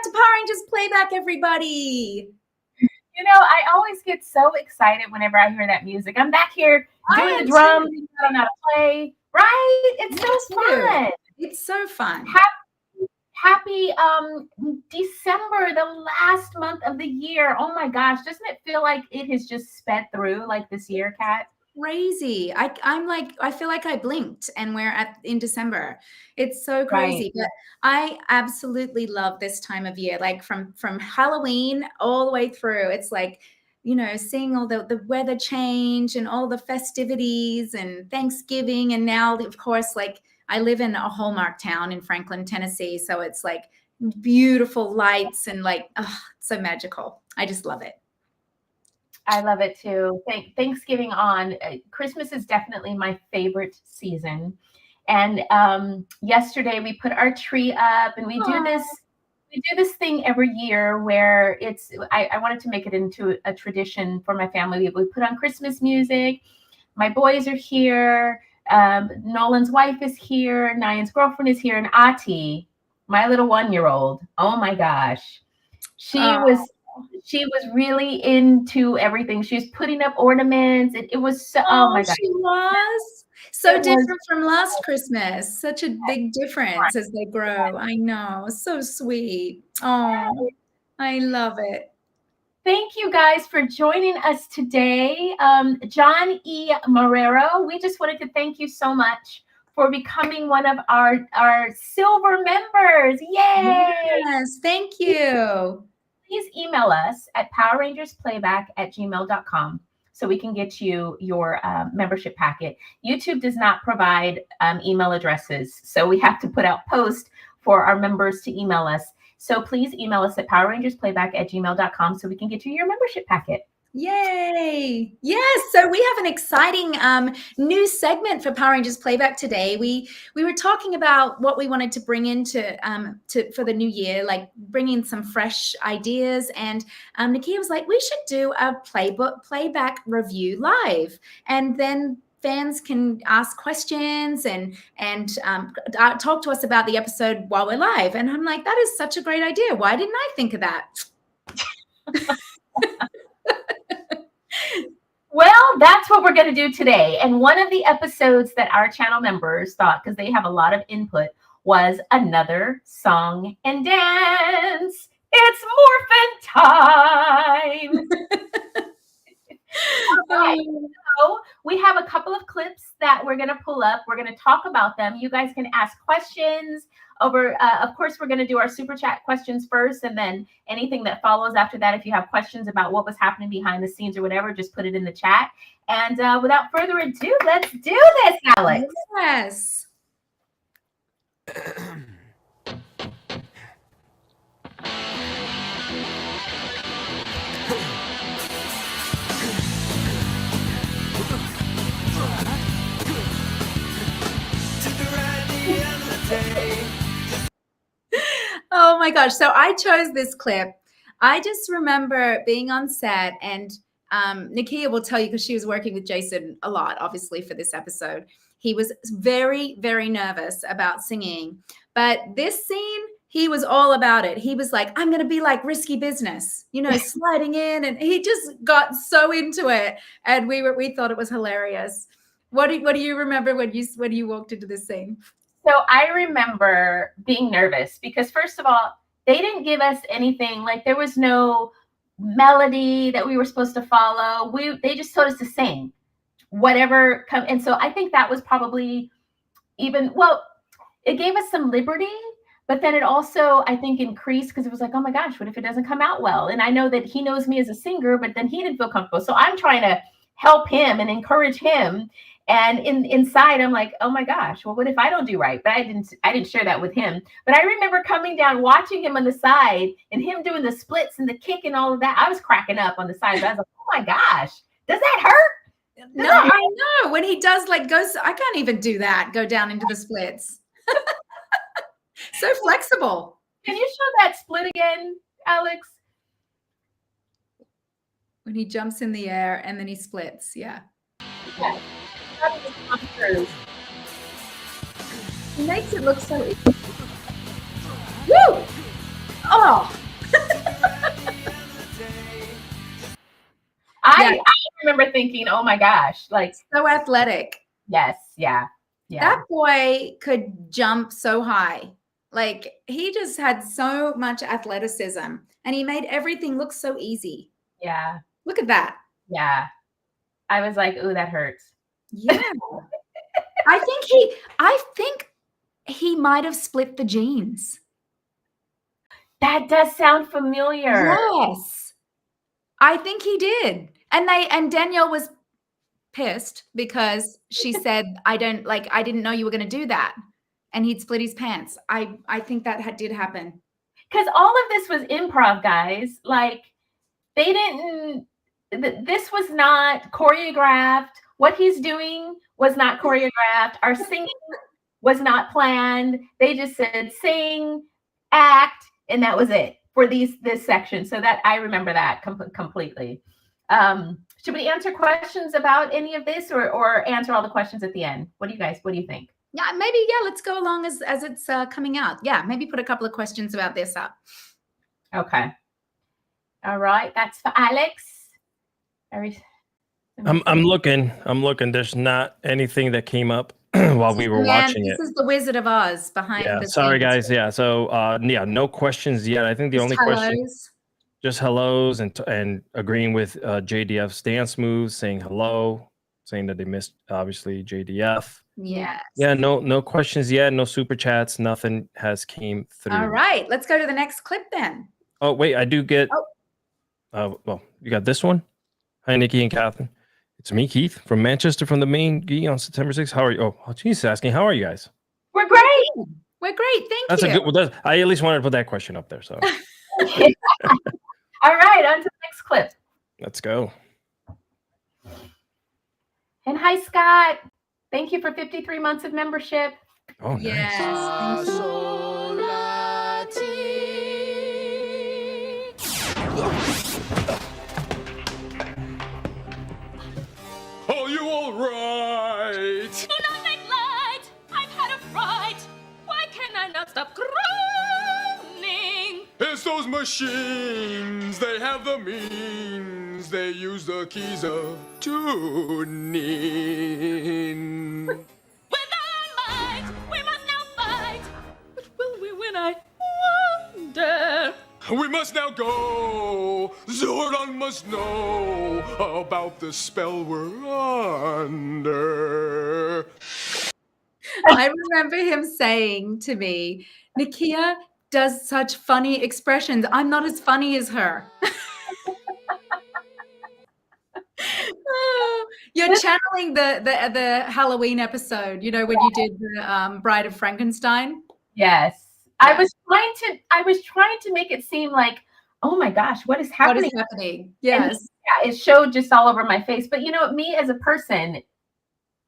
to Power Rangers Playback, everybody. You know, I always get so excited whenever I hear that music. I'm back here doing the drums. I don't know how to play. Right? It's so fun. It's so fun. Happy December, the last month of the year. Oh my gosh, doesn't it feel like it has just sped through like this year, Kat? Crazy. I feel like I blinked and we're in December. It's so crazy. Right. But I absolutely love this time of year, like from Halloween all the way through. It's like, you know, seeing all the weather change and all the festivities and Thanksgiving. And now, of course, like I live in a Hallmark town in Franklin, Tennessee. So it's like beautiful lights and like, oh, it's so magical. I just love it. I love it too. Thanksgiving on. Christmas is definitely my favorite season. And yesterday we put our tree up, and we do this thing every year where I wanted to make it into a tradition for my family. We put on Christmas music. My boys are here. Nolan's wife is here. Nyan's girlfriend is here, and Ati, my little 1-year-old. Oh my gosh, she was really into everything. She was putting up ornaments. It was so, oh my gosh. She was so different from last Christmas. Such a big difference as they grow. I know. So sweet. Oh, I love it. Thank you guys for joining us today. John E. Marrero, we just wanted to thank you so much for becoming one of our silver members. Yay! Yes, thank you. Please email us at powerrangersplayback@gmail.com so we can get you your membership packet. YouTube does not provide email addresses, so we have to put out posts for our members to email us. So please email us at powerrangersplayback@gmail.com so we can get you your membership packet. Yay! Yes, so we have an exciting new segment for Power Rangers Playback today. We were talking about what we wanted to bring into for the new year, like bringing some fresh ideas. And Nakia was like, we should do a playback review live, and then fans can ask questions and talk to us about the episode while we're live. And I'm like, that is such a great idea. Why didn't I think of that? Well, that's what we're going to do today. And one of the episodes that our channel members thought, because they have a lot of input, was another song and dance. It's morphin' time. All right. So we have a couple of clips that we're going to pull up. We're going to talk about them. You guys can ask questions over. Of course, we're going to do our super chat questions first, and then anything that follows after that. If you have questions about what was happening behind the scenes or whatever, just put it in the chat. And without further ado, let's do this, Alex. Yes. Oh my gosh. So I chose this clip. I just remember being on set, and Nakia will tell you, because she was working with Jason a lot, obviously, for this episode. He was very, very nervous about singing. But this scene, he was all about it. He was like, I'm going to be like Risky Business, you know, sliding in. And he just got so into it. And we thought it was hilarious. What do you remember when you walked into this scene? So I remember being nervous because, first of all, they didn't give us anything. Like, there was no melody that we were supposed to follow. They just told us to sing whatever. And so I think that was probably it gave us some liberty, but then it also, I think, increased because it was like, oh my gosh, what if it doesn't come out well? And I know that he knows me as a singer, but then he didn't feel comfortable. So I'm trying to help him and encourage him. And inside, I'm like, oh my gosh, well, what if I don't do right? But I didn't share that with him. But I remember coming down, watching him on the side, and him doing the splits and the kick and all of that. I was cracking up on the side. But I was like, oh my gosh, does that hurt? I know. When he does I can't even do that. Go down into the splits. So flexible. Can you show that split again, Alex? When he jumps in the air and then he splits. Yeah. Yeah. He makes it look so easy. Woo! Oh Oh, I remember thinking, oh my gosh, like So athletic. yes, yeah. That boy could jump so high. Like he just had so much athleticism and he made everything look so easy. Yeah. Look at that. Yeah. I was like, ooh, that hurts. Yeah. I think he might have split the jeans. That does sound familiar. Yes. I think he did. And Danielle was pissed because she said, I didn't know you were going to do that. And he'd split his pants. I think that did happen. Because all of this was improv, guys. Like they didn't, this was not choreographed. What he's doing was not choreographed. Our singing was not planned. They just said sing, act, and that was it for this section. So that I remember that completely. Should we answer questions about any of this or answer all the questions at the end? What do you think? Yeah, maybe, let's go along as it's coming out. Yeah, maybe put a couple of questions about this up. Okay. All right, that's for Alex. I'm looking. There's not anything that came up while we were watching it. This is the Wizard of Oz behind the sorry scenes. guys. Yeah. So no questions yet. I think the only question, just hellos and agreeing with JDF's dance moves, saying hello, saying that they missed obviously JDF. Yes. Yeah, no questions yet, no super chats, nothing has came through. All right, let's go to the next clip then. Oh wait, I do get well, you got this one. Hi Nikki and Catherine. It's me, Keith, from Manchester, from the main Gee on September 6th. How are you? Oh, she's asking, how are you guys? We're great. We're great. Thank you. That's a good one. I at least wanted to put that question up there. So all right, on to the next clip. Let's go. And hi, Scott. Thank you for 53 months of membership. Oh, nice. Yes. Are you all right? Night light, I've had a fright. Why can I not stop groaning? It's those machines. They have the means. They use the keys of tuning. With our might, we must now fight. But will we win? I wonder. We must now go. Zordon must know about the spell we're under. I remember him saying to me, Nakia does such funny expressions. I'm not as funny as her. You're channeling the Halloween episode, when you did the Bride of Frankenstein. Yes. I was trying to make it seem like, oh my gosh, what is happening? What is happening? Yes. Yeah, it showed just all over my face. But me as a person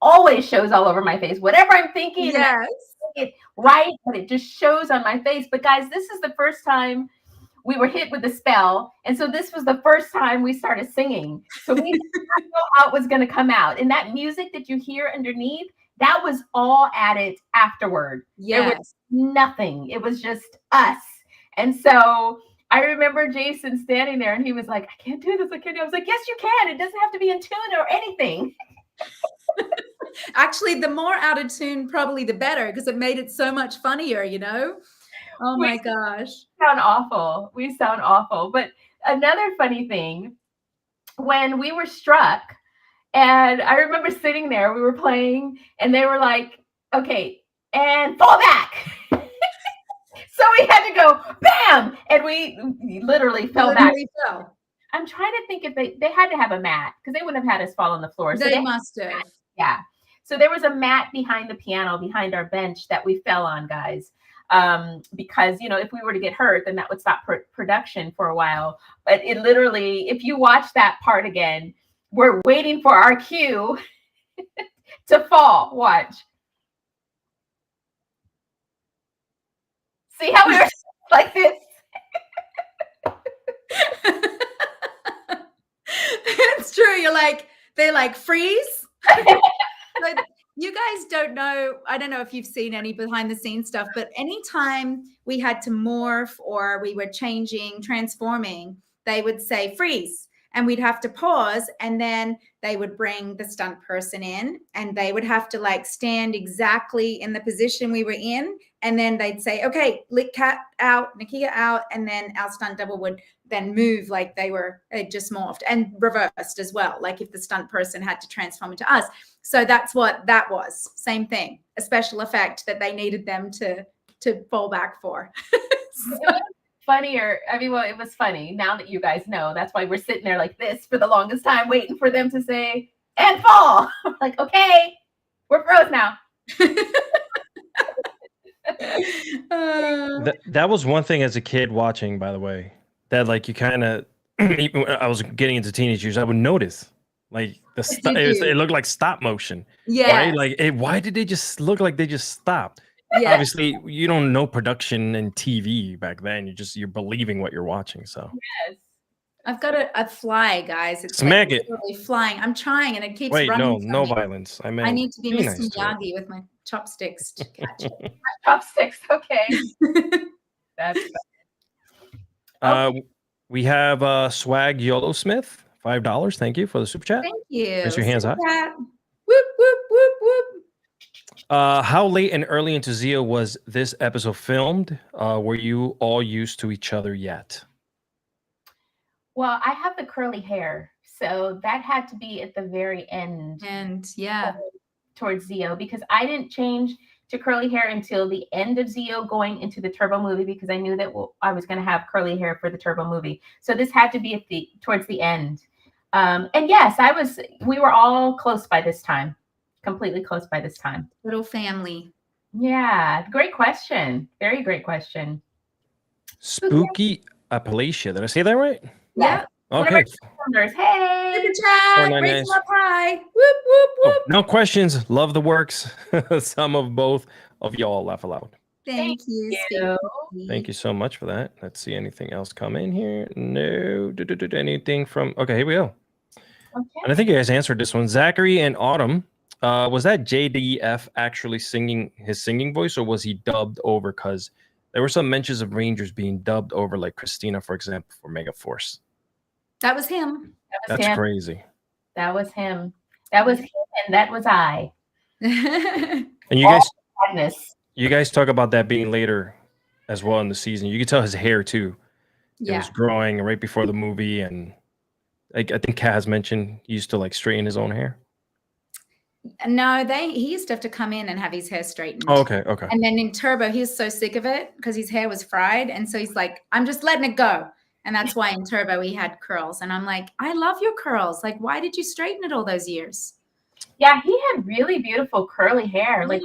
always shows all over my face. Whatever I'm thinking, yes, it right, but it just shows on my face. But guys, this is the first time we were hit with the spell. And so this was the first time we started singing. So we didn't know how it was going to come out. And that music that you hear underneath, that was all added afterward. Yes. There was nothing. It was just us. And so I remember Jason standing there and he was like, I can't do this. I can't do it. I was like, yes, you can. It doesn't have to be in tune or anything. Actually, the more out of tune, probably the better, because it made it so much funnier, Oh my gosh. We sound awful. But another funny thing, when we were struck, and I remember sitting there, we were playing, and they were like, okay, and fall back. So we had to go, bam! And we literally fell back. I'm trying to think if they had to have a mat, because they wouldn't have had us fall on the floor. They must have. Yeah. So there was a mat behind the piano, behind our bench that we fell on, guys. Because, if we were to get hurt, then that would stop production for a while. But it literally, if you watch that part again, we're waiting for our cue to fall. Watch. See how we were like this? It's true. They're like, freeze. You guys don't know. I don't know if you've seen any behind the scenes stuff, but anytime we had to morph or we were changing, transforming, they would say freeze. And we'd have to pause, and then they would bring the stunt person in, and they would have to like stand exactly in the position we were in. And then they'd say, okay, Cat out, Nakia out. And then our stunt double would then move like they just morphed, and reversed as well. Like if the stunt person had to transform into us. So that's what that was. Same thing, a special effect that they needed them to fall back for. So, funnier. I mean, well, it was funny. Now that you guys know, that's why we're sitting there like this for the longest time, waiting for them to say, and fall. Like, okay, we're froze now. That was one thing as a kid watching, by the way, that like you kind of, I was getting into teenage years, I would notice like it looked like stop motion. Yeah. Right? Like, why did they just look like they just stopped? Yeah. Obviously, you don't know production and TV back then. You're believing what you're watching. So Yes. I've got a fly, guys. It's smack like it. literally flying. I'm trying, and it keeps Wait, running. no violence. I mean, I need to be Mr. nice Miyagi with my chopsticks to catch it. Chopsticks. Okay. That's we have Swag YOLO Smith, $5. Thank you for the super chat. Thank you. Raise your hands high. Whoop, whoop, whoop, whoop. How late and early into Zio was this episode filmed? Were you all used to each other yet? Well, I have the curly hair, so that had to be at the very end. And yeah, towards Zio, because I didn't change to curly hair until the end of Zio going into the Turbo movie, because I knew that I was going to have curly hair for the Turbo movie. So this had to be towards the end. And yes, we were all close by this time. Completely close by this time. little family. Yeah, great question. Very great question. Spooky Appalachia. Did I say that right? Yeah. Okay. Hey. Super chat. $4.99. Raise them up high. Whoop, whoop, whoop. No questions. Love the works. Some of both of y'all laugh aloud. Thank you. Thank you so much for that. Let's see anything else come in here. No. Anything from... Okay, here we go. Okay. And I think you guys answered this one. Zachary and Autumn. Was that JDF actually singing his singing voice, or was he dubbed over? Because there were some mentions of Rangers being dubbed over, like Christina, for example, for Mega Force. That was him. That's crazy. That was him. That was him, and that was I. And you guys talk about that being later as well in the season. You could tell his hair too. Yeah. It was growing right before the movie, and I think Kat has mentioned he used to like straighten his own hair. No, he used to have to come in and have his hair straightened. Oh, okay. And then in Turbo, he was so sick of it because his hair was fried. And so he's like, I'm just letting it go. And that's why in Turbo he had curls. And I'm like, I love your curls. Like, why did you straighten it all those years? Yeah, he had really beautiful curly hair, like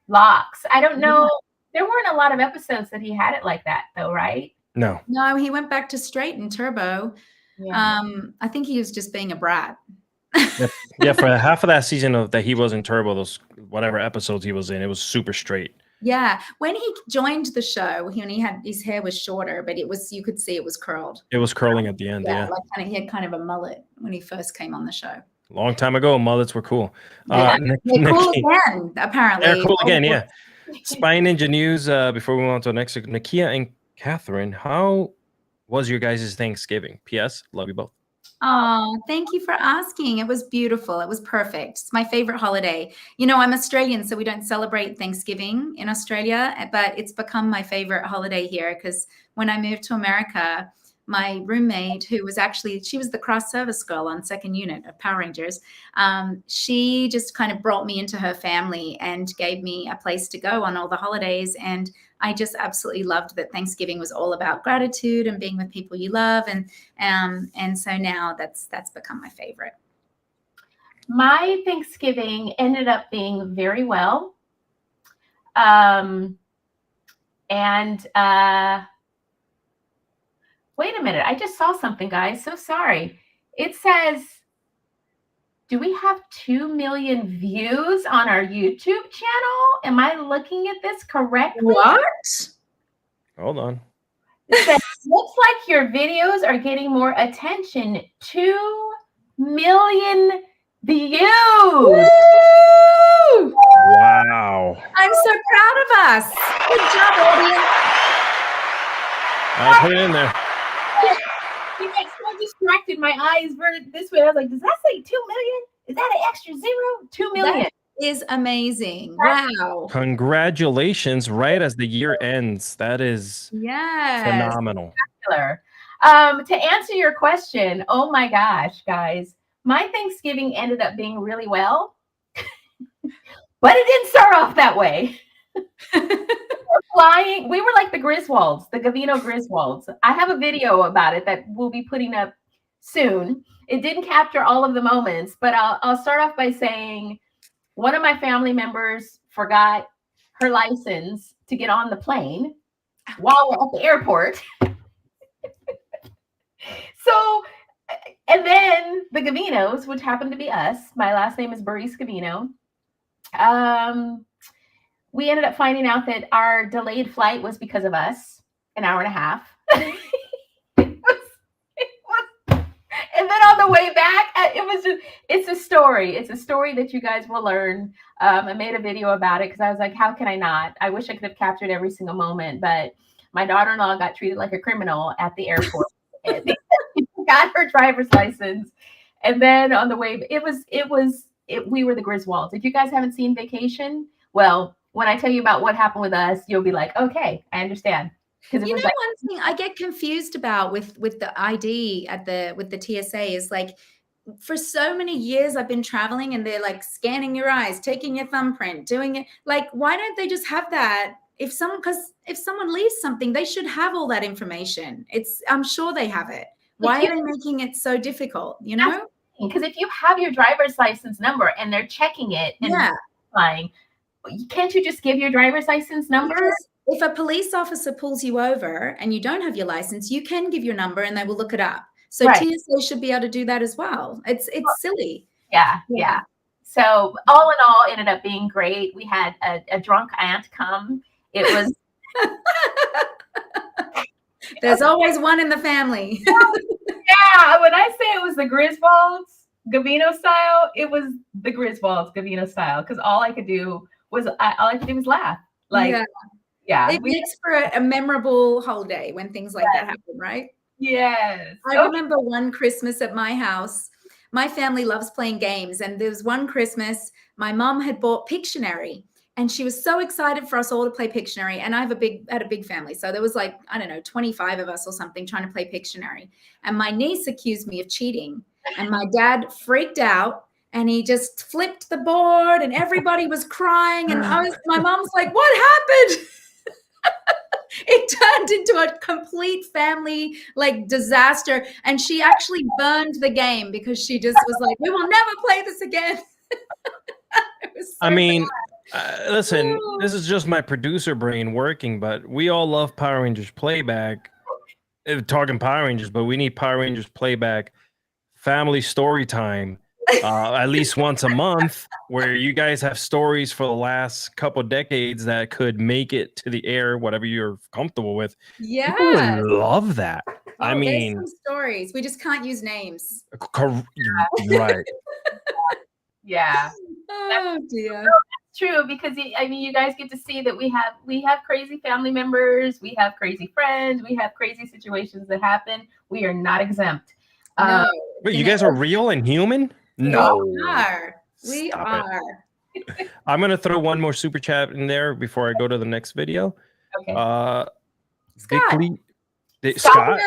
locks. I don't know. There weren't a lot of episodes that he had it like that, though, right? No, he went back to straight in Turbo. Yeah. I think he was just being a brat. Yeah, for half of that season that he was in Turbo, those whatever episodes he was in, it was super straight. Yeah, when he joined the show, when he had his hair was shorter, but you could see it was curled. It was curling at the end. Yeah. Like he had kind of a mullet when he first came on the show. Long time ago, mullets were cool. They're cool again, apparently. They're cool again, yeah. Spy Ninja News. Before we move on to the next, Nakia and Catherine, how was your guys' Thanksgiving? P.S. Love you both. Oh, thank you for asking. It was beautiful. It was perfect. It's my favorite holiday. You know, I'm Australian, so we don't celebrate Thanksgiving in Australia, but it's become my favorite holiday here because when I moved to America, my roommate, who was she was the cross service girl on second unit of Power Rangers. She just kind of brought me into her family and gave me a place to go on all the holidays. And I just absolutely loved that Thanksgiving was all about gratitude and being with people you love. And so now that's become my favorite. My Thanksgiving ended up being very well. Wait a minute. I just saw something, guys. So sorry. It says, do we have 2 million views on our YouTube channel? Am I looking at this correctly? What? Hold on. It says, looks like your videos are getting more attention. 2 million views. Wow. I'm so proud of us. Good job, audience. I'll put it in there. You got so distracted. My eyes were this way. I was like, does that say 2 million? Is that an extra 0? 2 million. That is amazing. Wow. Congratulations. Right as the year ends. That is phenomenal. To answer your question, oh my gosh, guys, my Thanksgiving ended up being really well, but it didn't start off that way. Flying, we were like the Griswolds, the Gavino Griswolds. I have a video about it that we'll be putting up soon. It didn't capture all of the moments, but I'll start off by saying one of my family members forgot her license to get on the plane while we're at the airport. So, and then the Gavinos, which happened to be us, my last name is Burris Gavino. We ended up finding out that our delayed flight was because of us, an hour and a half. And then on the way back, it's a story. It's a story that you guys will learn. I made a video about it because I was like, how can I not? I wish I could have captured every single moment, but my daughter-in-law got treated like a criminal at the airport. Got her driver's license, and then on the way, we were the Griswolds. If you guys haven't seen Vacation, well, when I tell you about what happened with us, you'll be like, okay, I understand. Because one thing I get confused about with the ID with the TSA is like, for so many years I've been traveling, and they're like scanning your eyes, taking your thumbprint, doing it. Like, why don't they just have that? If someone leaves something, they should have all that information. I'm sure they have it. Why are they making it so difficult? You know? Because if you have your driver's license number and they're checking it and flying, can't you just give your driver's license number? Because if a police officer pulls you over and you don't have your license, you can give your number and they will look it up. So TSA should be able to do that as well. It's silly. Yeah. So all in all, ended up being great. We had a drunk aunt come. It was. There's always one in the family. Yeah, when I say it was the Griswolds Gavino style, it was the Griswolds Gavino style, because all I could do was laugh. Like, yeah. It makes for a memorable holiday when things like that happen, right? Yes. I remember one Christmas at my house. My family loves playing games, and there was one Christmas my mom had bought Pictionary. And she was so excited for us all to play Pictionary. And I had a big family. So there was like, I don't know, 25 of us or something trying to play Pictionary. And my niece accused me of cheating. And my dad freaked out and he just flipped the board and everybody was crying. And my mom's like, what happened? It turned into a complete family like disaster. And she actually burned the game because she just was like, we will never play this again. Listen, this is just my producer brain working, but we all love Power Rangers Playback. Talking Power Rangers, but we need Power Rangers Playback family story time at least once a month, where you guys have stories for the last couple of decades that could make it to the air, whatever you're comfortable with. Yeah, people would love that. I mean, there's some stories. We just can't use names. Right. Yeah. Oh dear. That's true, because I mean, you guys get to see that we have crazy family members, we have crazy friends, we have crazy situations that happen. We are not exempt. No. Wait, you guys are real and human? No. We are. I'm gonna throw one more super chat in there before I go to the next video. Okay. Scott.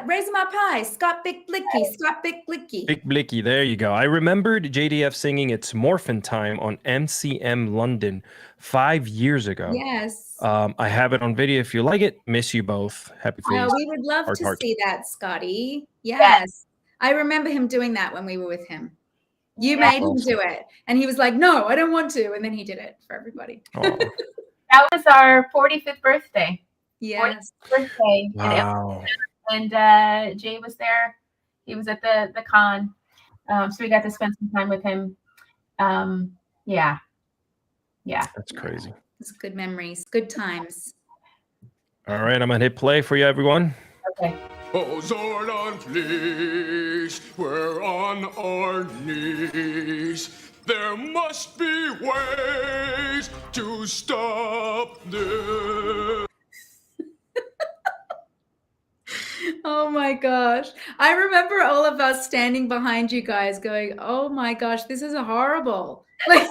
Raising my pie. Scott Big Blicky. Scott Big Blicky. Big Blicky. There you go. I remembered JDF singing "It's Morphin' Time" on MCM London 5 years ago. Yes. I have it on video if you like it. Miss you both. Happy face. We would love to see that, Scotty. Yes. I remember him doing that when we were with him. You made him do it. And he was like, no, I don't want to. And then he did it for everybody. That was our 45th birthday. Yes. 45th birthday. Wow. And Jay was there. He was at the con. So we got to spend some time with him. Yeah. That's crazy. It's good memories. Good times. All right. I'm going to hit play for you, everyone. Okay. Oh, Zordon, please, we're on our knees. There must be ways to stop this. Oh my gosh. I remember all of us standing behind you guys going, oh my gosh, this is horrible. Like,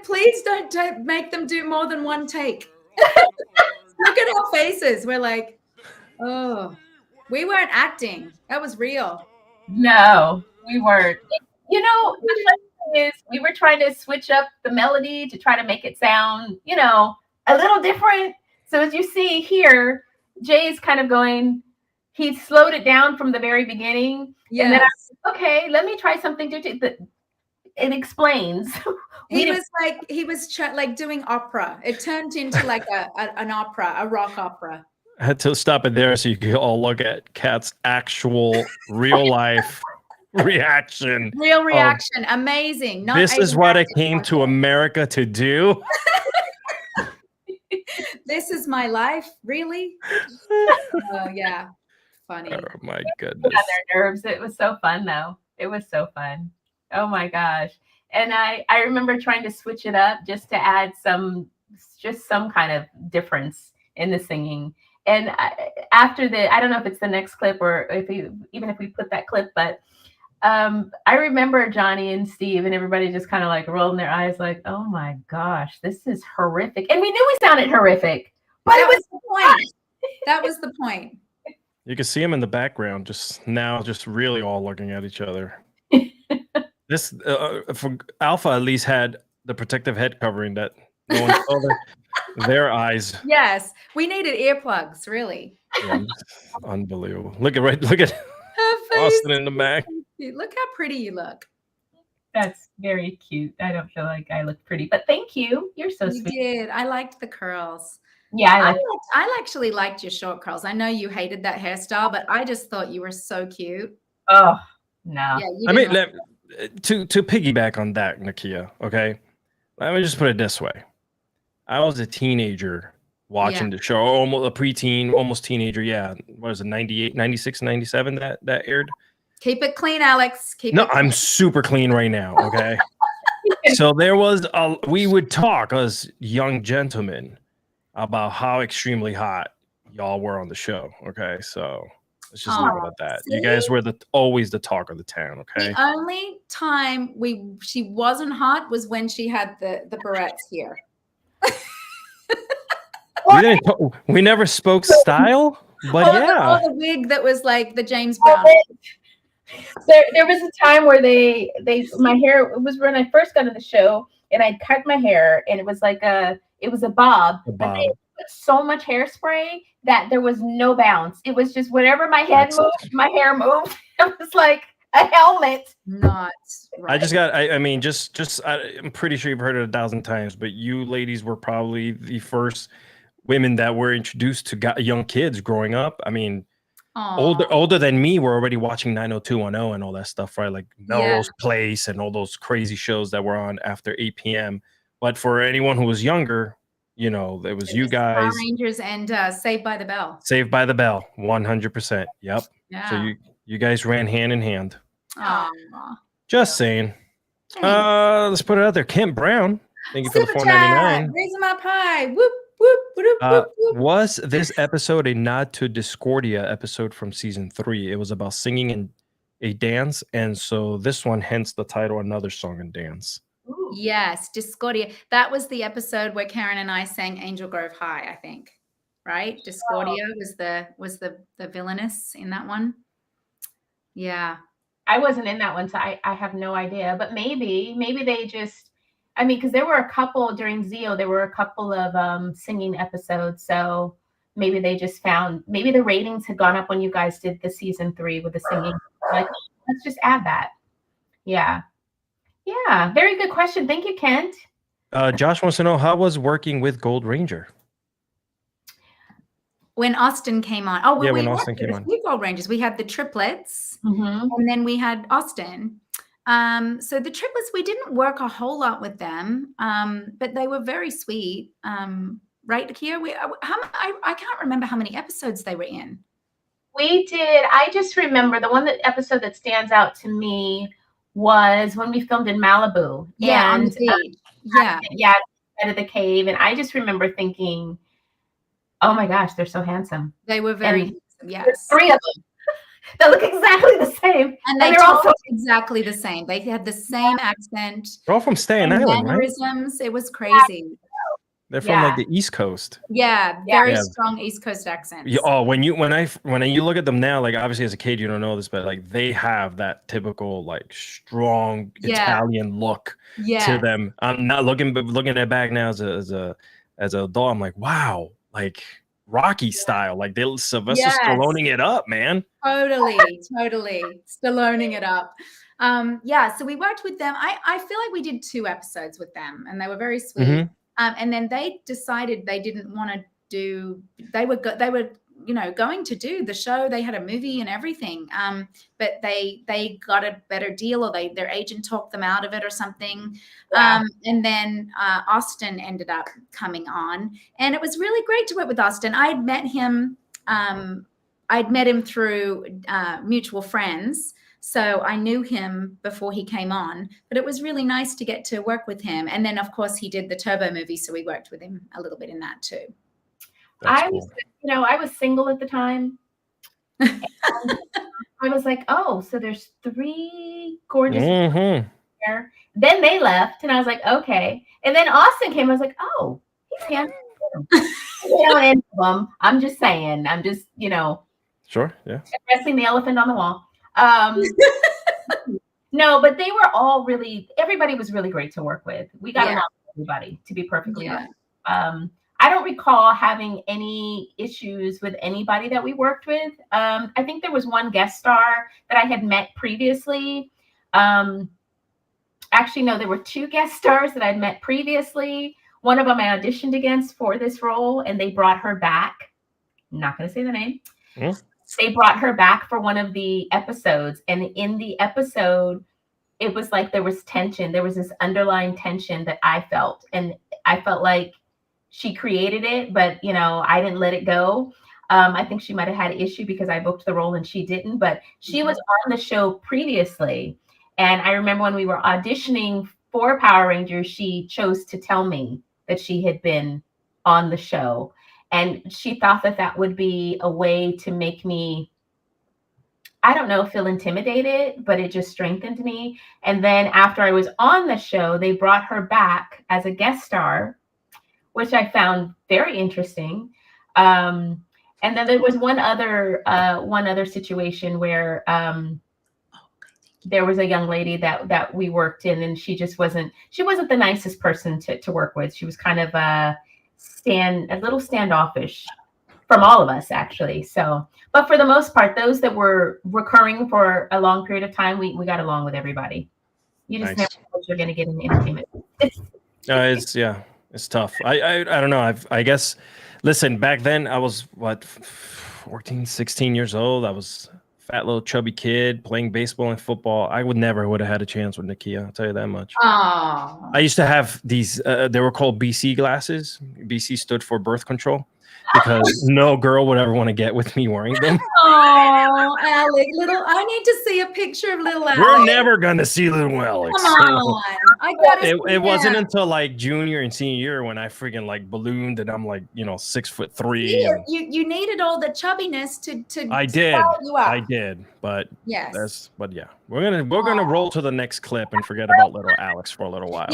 please don't make them do more than one take. Look at our faces. We're like, oh, we weren't acting. That was real. No, we weren't. You know, the funny thing is we were trying to switch up the melody to try to make it sound, you know, a little different. So as you see here, Jay's kind of going, he slowed it down from the very beginning. Yes. And then I was, okay, let me try something different. It explains. He was like doing opera. It turned into like an opera, a rock opera. I had to stop it there so you could all look at Kat's actual real life reaction. Real reaction. Amazing. This is what I came to America to do. This is my life. Really? Oh, yeah. Funny. Oh, my goodness. On their nerves. It was so fun, though. It was so fun. Oh, my gosh. And I remember trying to switch it up just to add some kind of difference in the singing. And after I don't know if it's the next clip or even if we put that clip, but I remember Johnny and Steve and everybody just kind of like rolling their eyes like, oh my gosh, this is horrific. And we knew we sounded horrific, but it was the point. That was the point. You can see them in the background just really all looking at each other. This for Alpha at least had the protective head covering that no one saw their eyes. Yes, we needed earplugs, really. Yeah, unbelievable. Look at Austin in the back. Look how pretty you look. That's very cute. I don't feel like I look pretty, but thank you. You're so sweet. You did. I liked the curls. Yeah, I actually liked your short curls. I know you hated that hairstyle, but I just thought you were so cute. Oh no. Yeah, I mean, to piggyback on that, Nakia. Okay, let me just put it this way. I was a teenager watching the show, almost a preteen, almost teenager. Yeah. What was it, 98, 96, 97 that aired? Keep it clean, Alex. I'm super clean right now. Okay. So there was we would talk as young gentlemen about how extremely hot y'all were on the show. Okay. So let's just leave it at that. See? You guys were always the talk of the town. Okay. The only time she wasn't hot was when she had the barrettes here. We never spoke style, but yeah. The wig that was like the James Brown. There was a time where my hair, it was when I first got on the show and I cut my hair and it was like it was a bob. But they put so much hairspray that there was no bounce. It was just whenever my head moved, my hair moved. It was like a helmet. Not right. I'm pretty sure you've heard it 1,000 times, but you ladies were probably the first women that were introduced to young kids growing up. I mean, older than me were already watching 90210 and all that stuff, right? Like Melrose Place and all those crazy shows that were on after 8 p.m. But for anyone who was younger, you know, it was you guys. Power Rangers and Saved by the Bell. Saved by the Bell, 100%. Yep. Yeah. So you guys ran hand in hand. Just saying. Let's put it out there. Kent Brown, thank you for the $4.99. Raising my pie. Whoop. Was this episode a nod to Discordia episode from season 3? It was about singing in a dance, and so this one, hence the title, Another Song and Dance. Ooh. Yes, Discordia. That was the episode where Karen and I sang Angel Grove High, I think. Right? Discordia was the villainess in that one. Yeah. I wasn't in that one, so I have no idea. But maybe they just, I mean, because there were a couple during Zeo, there were a couple of singing episodes. So maybe they just found, maybe the ratings had gone up when you guys did the season 3 with the singing. Like, let's just add that. Yeah. Yeah. Very good question. Thank you, Kent. Josh wants to know, how was working with Gold Ranger? When Austin came on. Oh, well, when Austin came on. Gold Rangers. We had the triplets, and then we had Austin. So the triplets, we didn't work a whole lot with them, but they were very sweet. Right, Nakia? I can't remember how many episodes they were in. We did. I just remember the episode that stands out to me was when we filmed in Malibu. Yeah, and on the beach. Yeah. Out of the cave. And I just remember thinking, oh my gosh, they're so handsome. They were very handsome, yes. There's 3 of them. They look exactly the same. And they're also exactly the same. They had the same accent. They're all from Staten Island, right? Mannerisms. It was crazy. They're from like the East Coast. Yeah, very strong East Coast accents. Oh, when you look at them now, like obviously as a kid you don't know this, but like they have that typical like strong Italian look to them. I'm not looking at back now as an adult. I'm like, wow, like Rocky style, like they Sylvester Stalloning it up, man. Totally Stalloning it up. So we worked with them. I feel like we did 2 episodes with them, and they were very sweet. Mm-hmm. And then they decided they didn't want to do. They were going to do the show. They had a movie and everything. But they got a better deal, or their agent talked them out of it or something. Yeah. And then Austin ended up coming on, and it was really great to work with Austin. I'd met him through mutual friends. So I knew him before he came on, but it was really nice to get to work with him. And then, of course, he did the Turbo movie, so we worked with him a little bit in that too. I was single at the time. And I was like, oh, so there's 3 gorgeous people here. Then they left, and I was like, okay. And then Austin came. I was like, oh, he's handsome. I'm just saying. I'm just, Sure, yeah. Addressing the elephant on the wall. No, but they were all everybody was really great to work with. We got along with everybody, to be perfectly honest. I don't recall having any issues with anybody that we worked with. I think there was one guest star that I had met previously. Actually, no, there were 2 guest stars that I'd met previously. One of them I auditioned against for this role, and they brought her back. I'm not going to say the name. They brought her back for one of the episodes. And in the episode, it was like there was tension. There was this underlying tension that I felt. And I felt like she created it, but, I didn't let it go. I think she might have had an issue because I booked the role and she didn't. But she was on the show previously. And I remember when we were auditioning for Power Rangers, she chose to tell me that she had been on the show. And she thought that would be a way to make me, I don't know, feel intimidated, but it just strengthened me. And then after I was on the show, they brought her back as a guest star, which I found very interesting. And then there was one other situation where there was a young lady that we worked in, and she wasn't the nicest person to work with. She was kind of a little standoffish from all of us, actually. So, but for the most part, those that were recurring for a long period of time, we got along with everybody. You just never know what you're going to get in the entertainment. It's tough. I don't know. I guess, listen, back then I was 14, 16 years old. I was a fat little chubby kid playing baseball and football. I would have had a chance with Nakia. I'll tell you that much. Oh. I used to have these, they were called BC glasses. BC stood for birth control, because no girl would ever want to get with me wearing them. Oh, Alec, I need to see a picture of little Alex. We're never gonna see little Alex. Come on. I gotta it wasn't until like junior and senior year when I freaking like ballooned and I'm like, 6'3". Yeah, you needed all the chubbiness to I did. You up. I did, but yes. We're gonna roll to the next clip and forget about little Alex for a little while.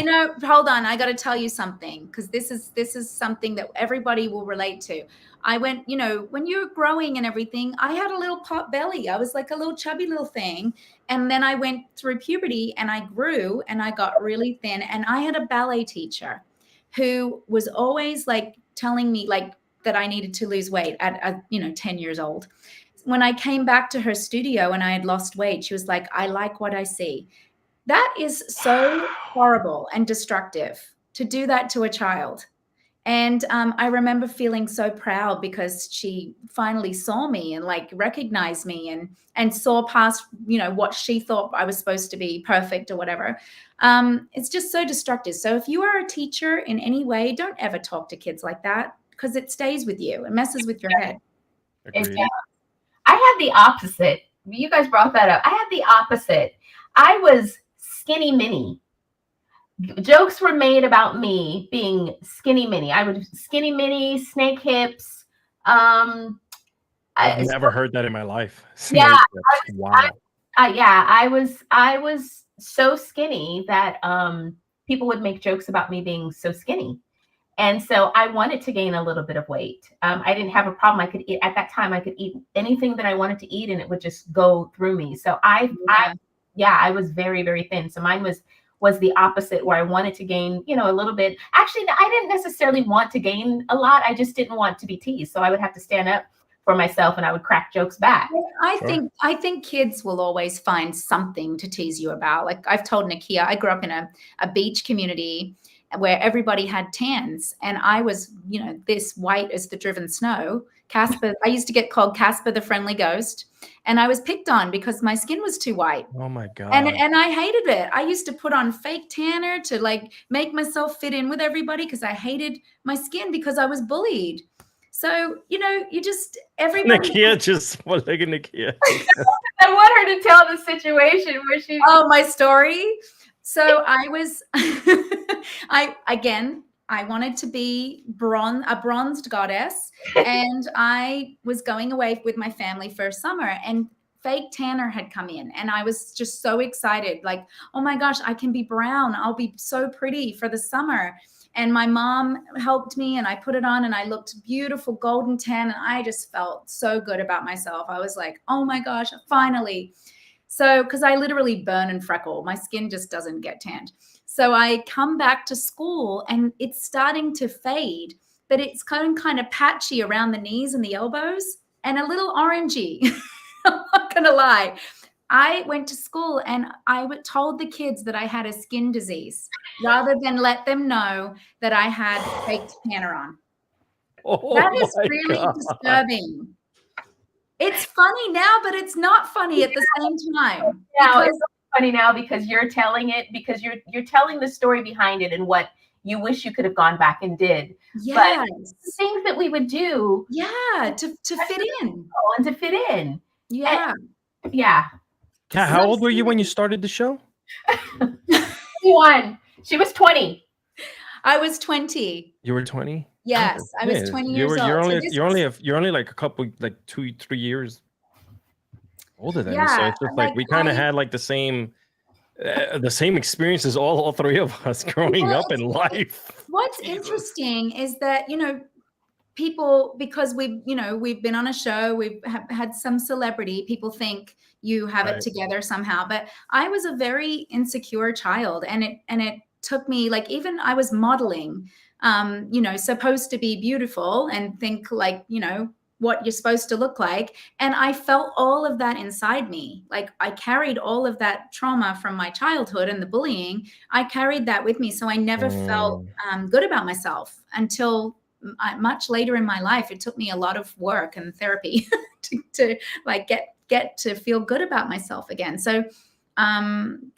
Hold on, I got to tell you something, because this is something that everybody will relate to. I went, when you're growing and everything, I had a little pot belly. I was like a little chubby little thing. And then I went through puberty and I grew and I got really thin. And I had a ballet teacher who was always like telling me like that I needed to lose weight at 10 years old. When I came back to her studio and I had lost weight, she was like, I like what I see. That is so horrible and destructive to do that to a child. And I remember feeling so proud because she finally saw me and like recognized me and saw past, what she thought I was supposed to be, perfect or whatever. It's just so destructive. So if you are a teacher in any way, don't ever talk to kids like that, because it stays with you. It messes with your head. I had the opposite. You guys brought that up. I had the opposite. I was skinny mini. Jokes were made about me being skinny mini. I would skinny mini, snake hips. I've never heard that in my life. Yeah, wow. I was so skinny that people would make jokes about me being so skinny. And so I wanted to gain a little bit of weight. I didn't have a problem. I could eat at that time. I could eat anything that I wanted to eat, and it would just go through me. So I was very, very thin. So mine was the opposite, where I wanted to gain, a little bit. Actually, I didn't necessarily want to gain a lot. I just didn't want to be teased. So I would have to stand up for myself, and I would crack jokes back. I think kids will always find something to tease you about. Like I've told Nakia, I grew up in a beach community where everybody had tans, and I was, this white as the driven snow. Casper, I used to get called Casper the Friendly Ghost, and I was picked on because my skin was too white. Oh my God. And I hated it. I used to put on fake tanner to like make myself fit in with everybody because I hated my skin because I was bullied. So, you just, everybody. Nakia just, look at Nakia. I want her to tell the situation where she. Oh, my story. So I was, I wanted to be a bronzed goddess, and I was going away with my family for summer, and fake tanner had come in, and I was just so excited. Like, oh my gosh, I can be brown. I'll be so pretty for the summer. And my mom helped me, and I put it on, and I looked beautiful, golden tan, and I just felt so good about myself. I was like, oh my gosh, finally. So, because I literally burn and freckle, my skin just doesn't get tanned. So I come back to school, and it's starting to fade, but it's kind of patchy around the knees and the elbows, and a little orangey. I'm not gonna lie. I went to school, and I told the kids that I had a skin disease rather than let them know that I had fake tanner on. That is really disturbing. It's funny now, but it's not funny at the same time. Now it's funny now because you're telling it, because you're telling the story behind it and what you wish you could have gone back and did. Yes. But things that we would do. Yeah, to fit in. And to fit in. Yeah. And, yeah. Kat, how old were you when you started the show? 21. She was 20. I was 20. You were 20? Yes, I was 20 years old. You're only like a couple, like 2-3 years older than me. So it's just like we kind of had like the same experiences, all three of us growing up in life. What's interesting is that, people, because we've been on a show, we've had some celebrity, people think you have it together somehow, but I was a very insecure child, and it took me, like, even I was modeling, supposed to be beautiful and think like, what you're supposed to look like. And I felt all of that inside me. Like I carried all of that trauma from my childhood and the bullying. I carried that with me. So I never felt good about myself until much later in my life. It took me a lot of work and therapy to like get to feel good about myself again. So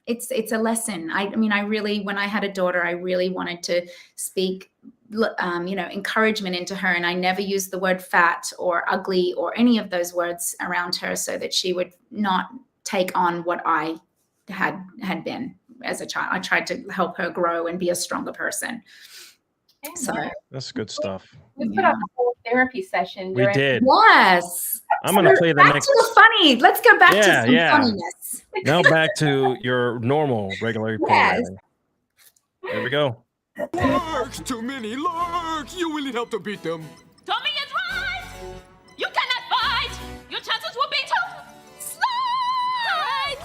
it's a lesson. I mean, I really, when I had a daughter, I really wanted to speak, encouragement into her. And I never used the word fat or ugly or any of those words around her so that she would not take on what I had been as a child. I tried to help her grow and be a stronger person. So that's good stuff. We put on a whole therapy session. We did. Yes. I'm going to play the next. To the funny. Let's go back to some funniness. Now back to your normal, regular programming. There we go. Lurks, too many lurks. You will need help to beat them. Tommy is right. You cannot fight. Your chances will be to slide.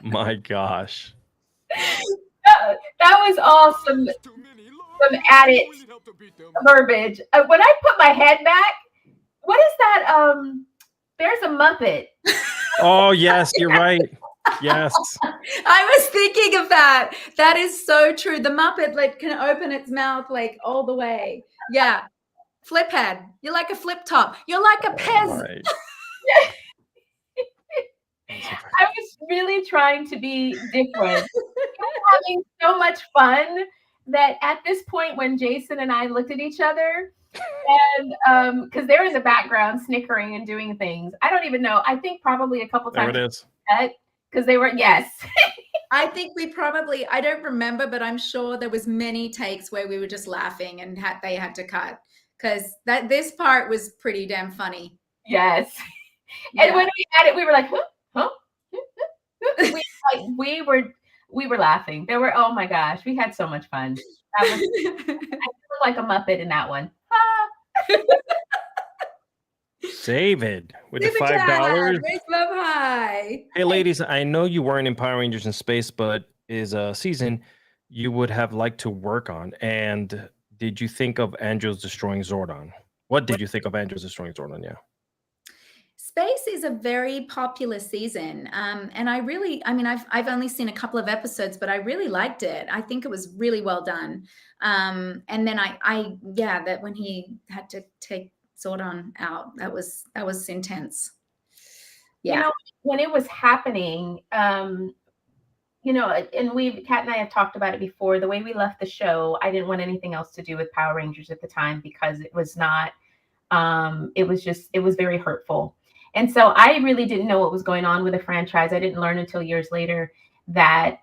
My gosh. That was awesome. Some added verbiage. When I put my head back, what is that? There's a Muppet. Oh, yes, you're right. Yes. I was thinking of that. That is so true. The Muppet like can open its mouth like all the way. Yeah. Flip head. You're like a flip top. You're like a Pez. Right. I was really trying to be different. Having so much fun that at this point when Jason and I looked at each other, And because they're in the background snickering and doing things. I don't even know. I think probably a couple times. There it is. Because they were, yes. I think we probably, I don't remember, but I'm sure there was many takes where we were just laughing and they had to cut because this part was pretty damn funny. Yes. And when we had it, we were like, huh? we were laughing. There were, oh my gosh, we had so much fun. I feel like a Muppet in that one. David with Super the $5. Raise love high. Hey, ladies, I know you weren't in Power Rangers in Space, but is a season you would have liked to work on. And did you think of Andros destroying Zordon? What did you think of Andros destroying Zordon? Yeah. Space is a very popular season. And I mean, I've only seen a couple of episodes, but I really liked it. I think it was really well done. And then that when he had to take Zordon out, that was intense. Yeah. You know, when it was happening, you know, and Cat and I have talked about it before, the way we left the show, I didn't want anything else to do with Power Rangers at the time because it was not, it was very hurtful. And so I really didn't know what was going on with the franchise. I didn't learn until years later that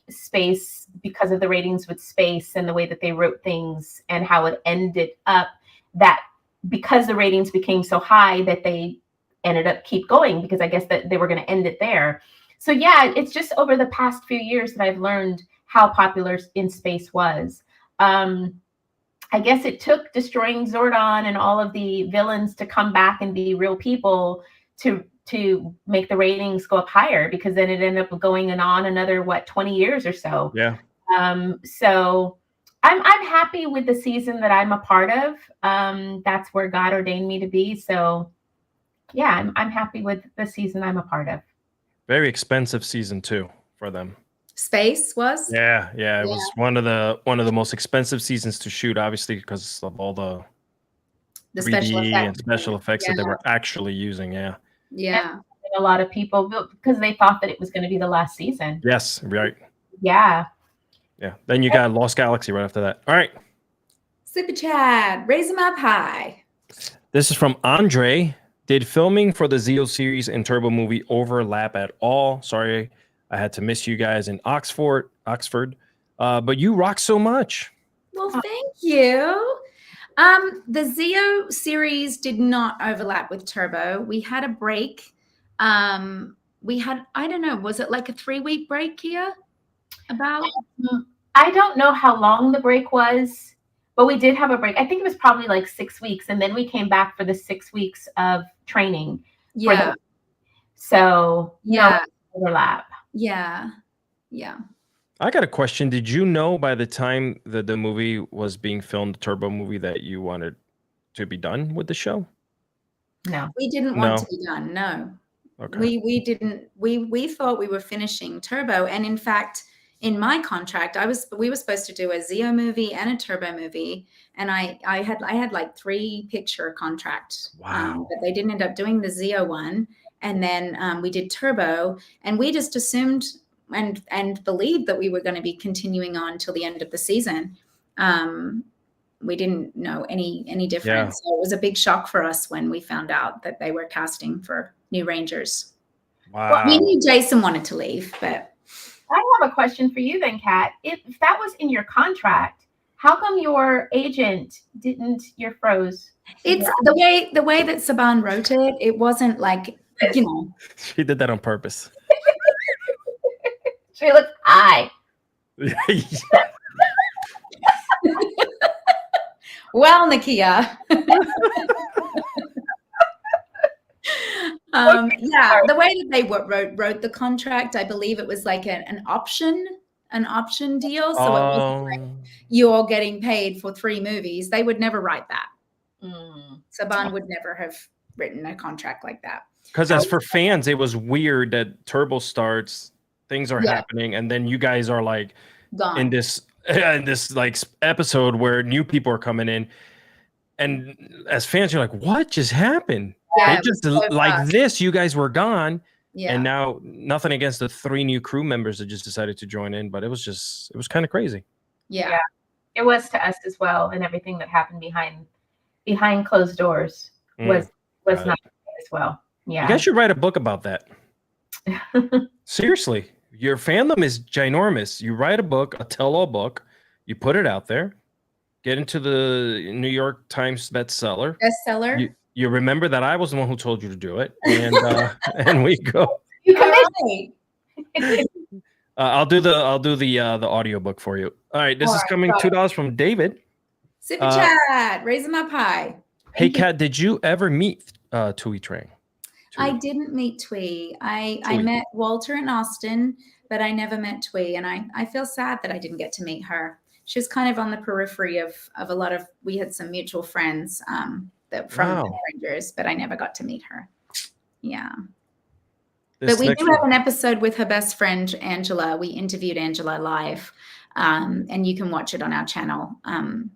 Space, because of the ratings with Space and the way that they wrote things and how it ended up, that because the ratings became so high that they ended up keep going because I guess that they were going to end it there. So yeah, it's just over the past few years that I've learned how popular In Space was. I guess it took destroying Zordon and all of the villains to come back and be real people to make the ratings go up higher, because then it ended up going on another 20 years or so. Yeah. So I'm happy with the season that I'm a part of. That's where God ordained me to be. So yeah, I'm happy with the season I'm a part of. Very expensive season 2 for them. Space was? Yeah. It was one of the most expensive seasons to shoot, obviously, because of all the special effects and special effects that they were actually using. Yeah. Yeah. And a lot of people, because they thought that it was going to be the last season. Yes, right. Yeah. Yeah. Then you got Lost Galaxy right after that. All right. Super Chad, raise them up high. This is from Andre. Did filming for the Zeo series and Turbo movie overlap at all? Sorry, I had to miss you guys in Oxford. But you rock so much. Well, thank you. The Zeo series did not overlap with Turbo. We had a break. We had, I don't know, was it like a 3-week break here? About? I don't know how long the break was. But we did have a break. I think it was probably like 6 weeks. And then we came back for the 6 weeks of training. Yeah. So yeah. No overlap. Yeah. I got a question. Did you know by the time that the movie was being filmed, the Turbo movie, that you wanted to be done with the show? No. We didn't want to be done. No. Okay. We didn't. We thought we were finishing Turbo. And in fact, in my contract, we were supposed to do a Zeo movie and a Turbo movie, and I had like 3-picture contract. Wow. But they didn't end up doing the Zeo one, and then we did Turbo, and we just assumed and believed that we were going to be continuing on till the end of the season. We didn't know any difference. So it was a big shock for us when we found out that they were casting for new Rangers. Wow. Well, we knew Jason wanted to leave, but. I have a question for you then, Kat. If that was in your contract, how come your agent didn't? You're froze. It's the way that Saban wrote it. It wasn't like, you know. She did that on purpose. She looks high. Well, Nakia. The way that they wrote the contract, I believe it was like an option deal. So it wasn't like you're getting paid for 3 movies. They would never write that. Saban would never have written a contract like that. Because as for fans, it was weird that Turbo starts, things are happening, and then you guys are like gone in this like episode where new people are coming in, and as fans, you're like, what just happened? Yeah, they just like this, you guys were gone. Yeah. And now, nothing against the 3 new crew members that just decided to join in, but it was kind of crazy. Yeah. It was to us as well, and everything that happened behind behind closed doors was got not it. as well. Yeah. You guys should write a book about that. Seriously, your fandom is ginormous. You write a book, a tell-all book, you put it out there, get into the New York Times bestseller. You remember that I was the one who told you to do it, and and we go. You commit. I'll do the audiobook for you. All right, this is coming $2 from David. Super chat, raise them up high. Hey, Kat, did you ever meet Tui Trang? I didn't meet Twee. I met Walter in Austin, but I never met Twee, and I feel sad that I didn't get to meet her. She was kind of on the periphery of a lot of. We had some mutual friends that from the Rangers, but I never got to meet her. Yeah. But we do have an episode with her best friend, Angela. We interviewed Angela live, and you can watch it on our channel.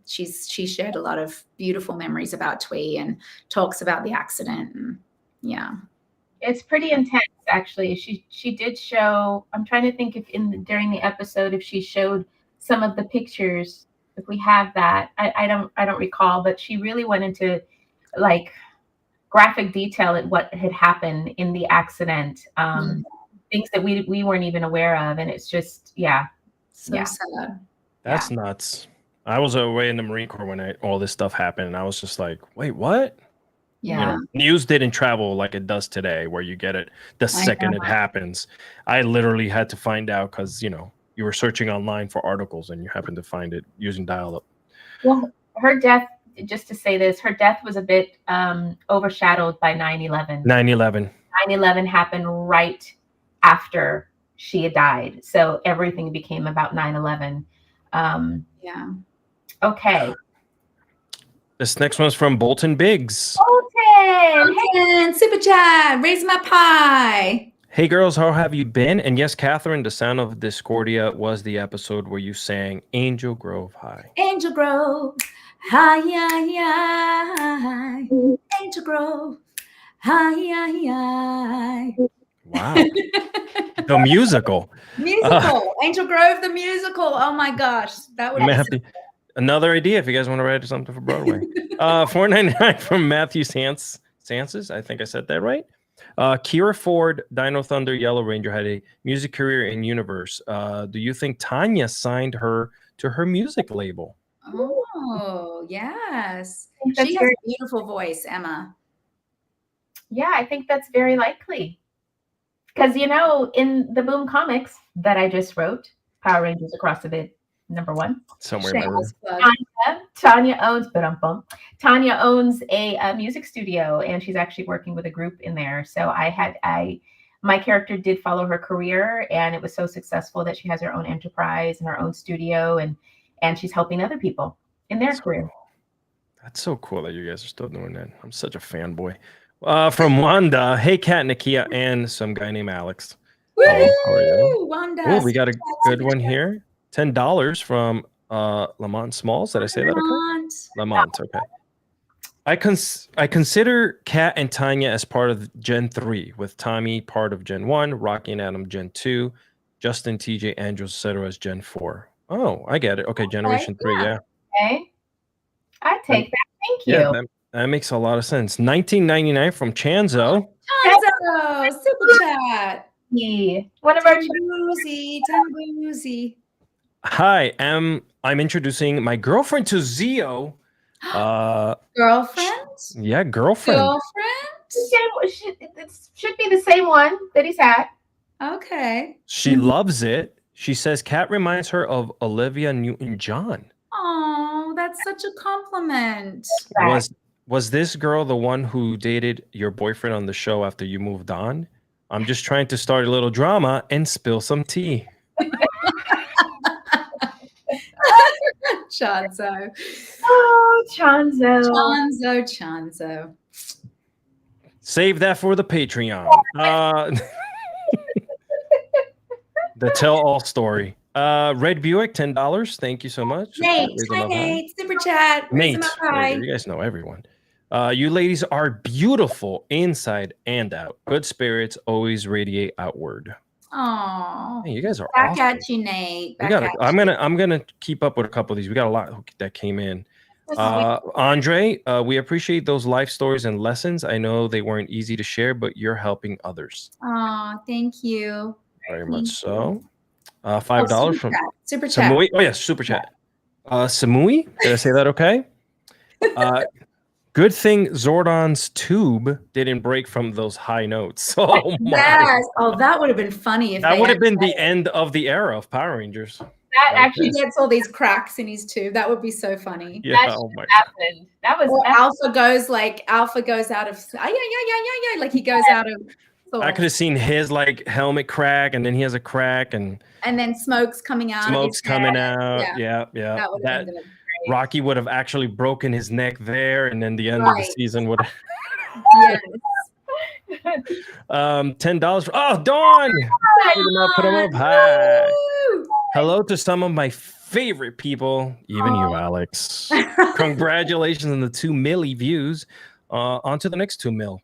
She shared a lot of beautiful memories about Twee and talks about the accident. And yeah. It's pretty intense, actually. She did show, I'm trying to think if during the episode, if she showed some of the pictures, if we have that. I don't recall, but she really went into like graphic detail at what had happened in the accident, things that we weren't even aware of, and it's just sad. That's nuts. I was away in the Marine Corps when all this stuff happened, and I was just like, wait, what? Yeah. You know, news didn't travel like it does today, where you get it the second it happens. I literally had to find out because you were searching online for articles and you happened to find it using dial-up. Well, her death, just to say this, her death was a bit overshadowed by 9/11. 9/11. 9/11 happened right after she had died, so everything became about 9/11. Yeah. Okay. This next one's from Bolton Biggs. Bolton, super chat, raise them up high. Hey girls, how have you been? And yes, Catherine, the Sound of Discordia was the episode where you sang Angel Grove High. Angel Grove high, high. Angel Grove high. Wow. The musical. Angel Grove the musical. Oh my gosh, that would be another idea if you guys want to write something for Broadway. $4.99 from Matthew Sanses. I think I said that right. Kira Ford, Dino Thunder, Yellow Ranger had a music career in Universe. Do you think Tanya signed her to her music label? Oh, yes. She has a beautiful voice, Emma. Yeah, I think that's very likely. Because, in the Boom comics that I just wrote, Power Rangers Across the Bid, #1. Somewhere. Tanya owns a music studio, and she's actually working with a group in there. So my character did follow her career, and it was so successful that she has her own enterprise and her own studio, and she's helping other people in their career. That's so cool that you guys are still doing that. I'm such a fanboy. From Wanda, hey Cat and Nakia, and some guy named Alex. Wanda. Oh, we got a good one here. $10 from Lamont Smalls. Did I say that okay? Lamont, okay. I consider Cat and Tanya as part of Gen 3, with Tommy part of Gen 1, Rocky and Adam Gen 2, Justin, TJ, Andrews, etc. as Gen 4. Oh, I get it. Okay, Generation 3, yeah. Okay. I take that. Thank you. Yeah, that makes a lot of sense. $19.99 from Chanzo. Super chat. One of our Tambuzi. Hi, I'm introducing my girlfriend to Zio. Girlfriend? Yeah, girlfriend. It should be the same one that he's had. Okay. She loves it. She says Cat reminds her of Olivia Newton-John. Oh, that's such a compliment. Was this girl the one who dated your boyfriend on the show after you moved on? I'm just trying to start a little drama and spill some tea. Chanzo. Oh, Chanzo. Save that for the Patreon. The tell-all story. Red Buick, $10. Thank you so much. Nate, super chat. Nate, you guys know everyone. You ladies are beautiful inside and out. Good spirits always radiate outward. Oh, you guys are back awesome. at you, Nate. I'm gonna keep up with a couple of these. We got a lot that came in. Andre, we appreciate those life stories and lessons. I know they weren't easy to share, but you're helping others. Oh, thank you. Very Thank much you. so. $5 from Super chat. Samui. Oh, yes, super chat. Samui, did I say that okay? Good thing Zordon's tube didn't break from those high notes. Oh, my. Yes. Oh, that would have been funny if That would have been the end of the era of Power Rangers. That actually gets all these cracks in his tube. That would be so funny. Yeah, that oh my happened. That was Alpha goes out of yeah, like he goes out of. I could have seen his like helmet crack, and then he has a crack, and then smoke's coming out. Smoke's coming out. Yeah. That Rocky would have actually broken his neck there, and then the end of the season would. Yes. $10 for Dawn. Put him up high. Hello to some of my favorite people, even you, Alex. Congratulations on the 2 milli views. On to the next 2 mil.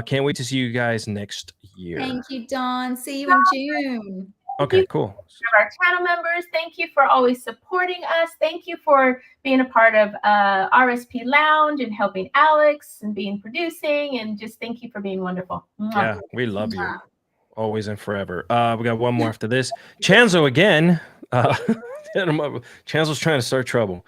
Can't wait to see you guys next year. Thank you, Dawn. See you in June. Okay, cool. Our channel members, thank you for always supporting us. Thank you for being a part of RSP Lounge and helping Alex and producing, and just thank you for being wonderful. Yeah, we love you. Always and forever. We got one more after this. Chanzo again. Chanzo's trying to start trouble.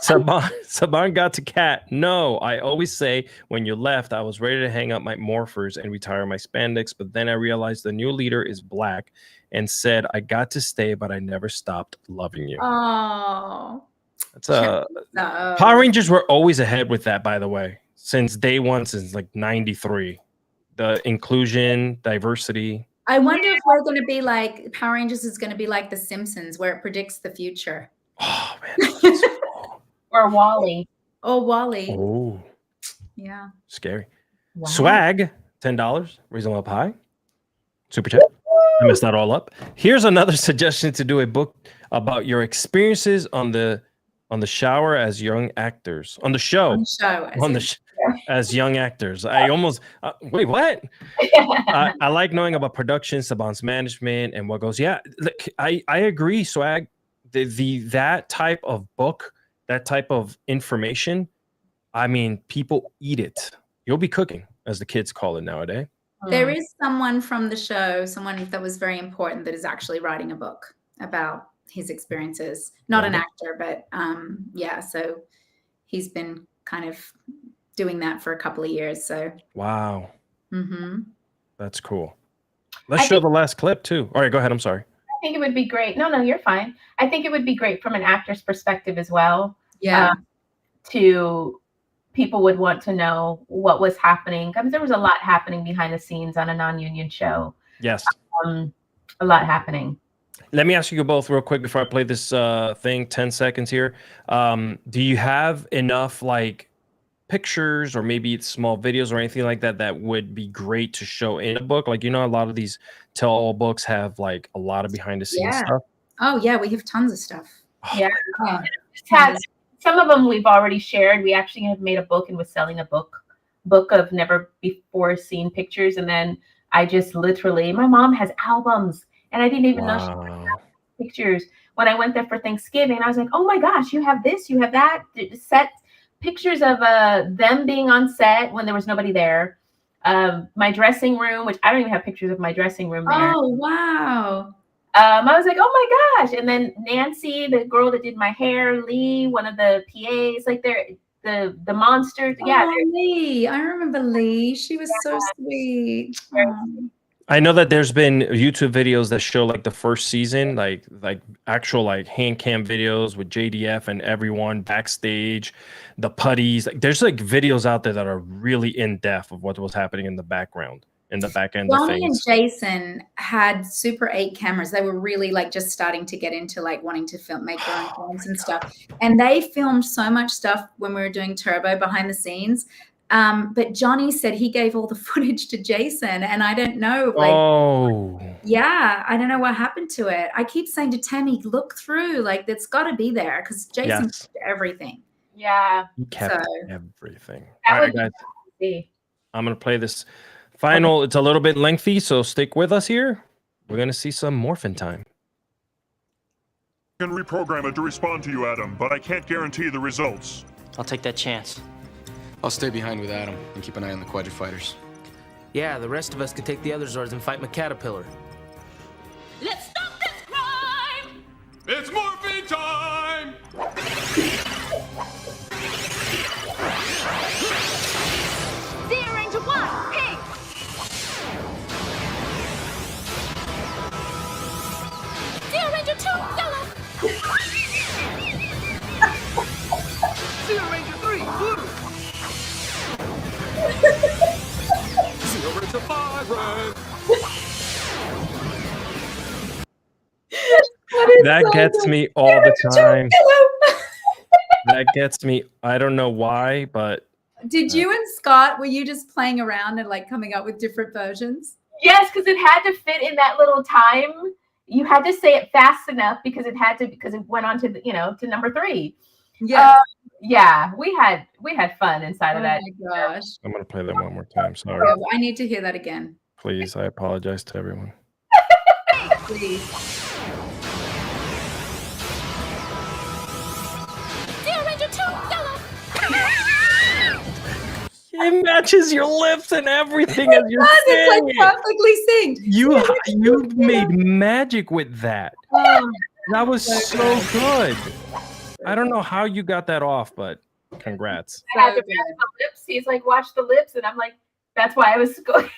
Saban got to Cat. No, I always say when you left, I was ready to hang up my morphers and retire my spandex, but then I realized the new leader is black and said I got to stay, but I never stopped loving you. Oh, that's Power Rangers were always ahead with that, by the way, since day one, since like '93. The inclusion, diversity. I wonder if we're going to be like Power Rangers is going to be like The Simpsons, where it predicts the future. Oh man. Or Wally. Oh, Wally. Oh. Yeah. Scary. Wow. Swag, $10. Reasonable up high. Super chat. I messed that all up. Here's another suggestion to do a book about your experiences on the shower as young actors. On the show. As young actors. I almost wait, what? I like knowing about production, Saban's management, and what goes. Yeah, look, I agree, Swag. That type of book, that type of information, I mean, people eat it. You'll be cooking, as the kids call it nowadays. There is someone from the show, someone that was very important, that is actually writing a book about his experiences. Not an actor, but yeah. So he's been kind of doing that for a couple of years. So wow, that's cool. Let's show the last clip too. All right, go ahead. I'm sorry. I think it would be great. No, you're fine. I think it would be great from an actor's perspective as well. Yeah. To people would want to know what was happening, because there was a lot happening behind the scenes on a non-union show. Yes. A lot happening. Let me ask you both real quick before I play this thing, 10 seconds here. Do you have enough like pictures or maybe small videos or anything like that that would be great to show in a book? Like, a lot of these tell-all books have like a lot of behind the scenes stuff. Oh yeah, we have tons of stuff. Yeah. Some of them we've already shared. We actually have made a book and was selling a book of never before seen pictures. And then I just literally, my mom has albums and I didn't even know she had pictures. When I went there for Thanksgiving, I was like, oh my gosh, you have this, you have that. Set pictures of them being on set when there was nobody there. My dressing room, which I don't even have pictures of my dressing room there. Oh, wow. I was like, oh my gosh. And then Nancy, the girl that did my hair, Lee, one of the PAs, like the monsters. Yeah. Lee. I remember Lee. She was so sweet. I know that there's been YouTube videos that show like the first season, like actual like hand cam videos with JDF and everyone backstage, the putties. Like there's like videos out there that are really in depth of what was happening in the background. In the back end of things. Johnny and Jason had Super 8 cameras. They were really like just starting to get into like wanting to make their own films and stuff. And they filmed so much stuff when we were doing Turbo behind the scenes. But Johnny said he gave all the footage to Jason, and I don't know. Yeah, I don't know what happened to it. I keep saying to Tammy, look through, like that's got to be there because Jason kept everything. Yeah, he kept everything. All right, guys. I'm gonna play this. Final, it's a little bit lengthy, so stick with us here. We're going to see some morphin' time. I can reprogram it to respond to you, Adam, but I can't guarantee the results. I'll take that chance. I'll stay behind with Adam and keep an eye on the Quadra fighters. Yeah, the rest of us could take the other Zords and fight McCaterpillar. Let's stop this crime! It's morphine time! Zero Ranger 1, pink! Zero Ranger 2, yellow! Zero Ranger 3, blue! Zero Ranger 5, red! That gets me all the time. That gets me. I don't know why, but Did you and Scott, were you just playing around and like coming up with different versions? Yes, because it had to fit in that little time. You had to say it fast enough because it went on to to number 3. Yeah. Yeah, we had fun inside of that. Oh my gosh. I'm gonna play that one more time. Sorry. Yeah, I need to hear that again. Please, I apologize to everyone. Please. Zero Ranger 2, yellow! It matches your lips and everything as you're It's saying like it. perfectly synced. You made magic with that. Oh, That was so good. I don't know how you got that off, but congrats. I had to so match the lips. He's like, watch the lips, and I'm like, that's why I was going.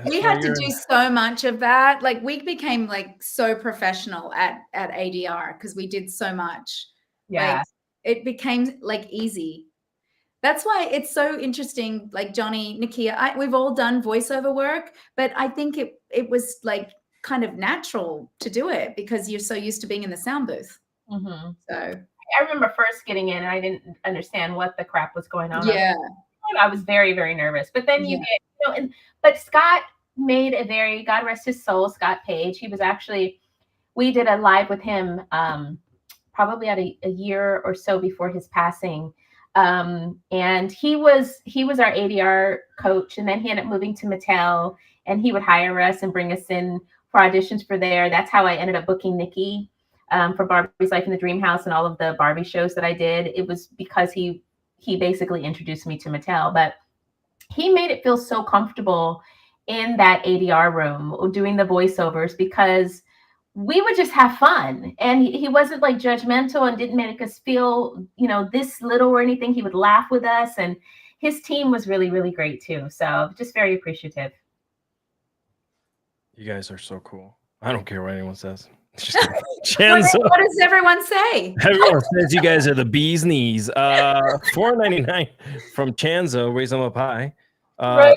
we had to do so much of that. Like we became like so professional at ADR because we did so much. Yeah. Like, it became like easy. That's why it's so interesting. Like Johnny, Nakia, we've all done voiceover work, but I think it was like kind of natural to do it because you're so used to being in the sound booth. Mm-hmm. So I remember first getting in, and I didn't understand what the crap was going on. yeah, I was very, very nervous. But then you get, but Scott made a very, God rest his soul, Scott Page. He was actually, we did a live with him probably at a year or so before his passing. And he was our ADR coach, and then he ended up moving to Mattel, and he would hire us and bring us in for auditions for there. That's how I ended up booking Nikki for Barbie's Life in the Dream House and all of the Barbie shows that I did. It was because he basically introduced me to Mattel, but he made it feel so comfortable in that ADR room doing the voiceovers because we would just have fun, and he wasn't like judgmental and didn't make us feel, this little or anything. He would laugh with us, and his team was really, really great too. So just very appreciative. You guys are so cool. I don't care what anyone says. what does everyone say? Everyone says you guys are the bee's knees. $4.99 from Chanzo. Raise them up high. Right.